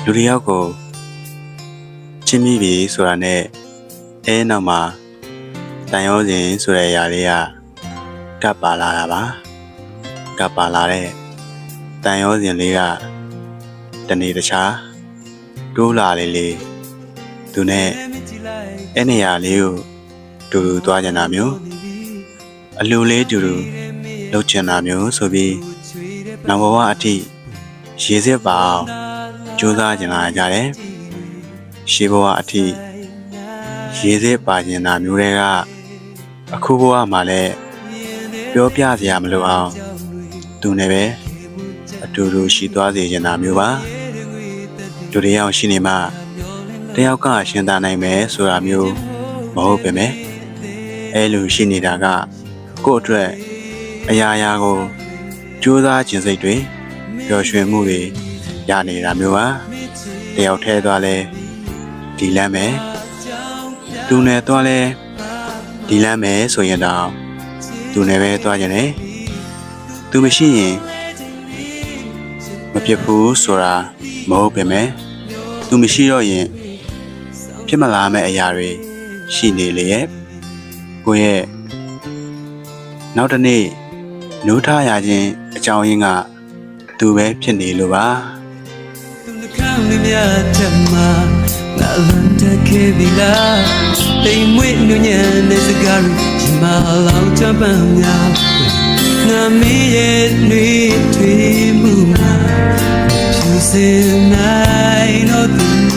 လူတစ်ယောက်ကိုချင်းမိပြီဆိုတာနဲ့နောက်မှာတန်ရောစဉ်ဆိုတဲ့အရာလေးကကပ်ပါလာတာပါကပ်ပါလာတဲ့တန်ရောစဉ်လေးကတနေ့တခြားတိုးလာလေသူနဲ့နေရာလေးကိုတူတူသွားကြတာမျိုးအလူလေးတူတူလှုပ်ချင်တာမျိုးဆိုပြီးနောက်ဘဝအထိရေစစ်ပါအောင်ကြိုးစားကြလာကြတယ်ရှေးဘဝအထိရေစစ်ပါကျင်တာမျိုးတွေကအခုဘဝမှာလည်းပြောပြစရာမလိုအောင်သူနဲ့ပဲအတူတူရှိသွားစေချင်တာမျိုးပါလူတစ်ယောက်ရှိနေမှတယောက်ကရှင်းတာနိုင်မယ်ဆိုတာမျိုးမဟုတ်ပေမဲ့လူရှိနေတာကကိုယ့်အတွက်အရာရာကိုကြိုးစားခြင်းစိတ်တွေပျော်ရွှင်မှုတွေရနေတာမျိုးပါတယောက်ထဲသွားလဲဒီလမ်းမယ်သူနဲ့သွားလဲဒီလမ်းမယ်ဆိုရင်တော့သူနဲ့ပဲသွားကြတယ်သူမရှိရင်မဖြစ်ဘူးဆိုတာမဟုတ်ပေမဲ့သူမရှိတော့ရင်ဖြစ်မလာမယ့်အရာတွေရှိနေလေရဲ့ကိုယ့်ရဲ့နောက်တစ်နေ့နိုးထရခြင်းအကြောင်းရင်းကသူပဲဖြစ်နေလို့ပါသူနှကောင်းလေးများထက်မှာငါလန်တခဲ့ပြီလားတိမ်မွေ့နူးညံ့တဲ့စကားတွေဒီမှာလောင်ချပန်းများငါမင်းရဲ့နှွေးထွေးမှုမှာဖြူစင်နိုင်တော့သူ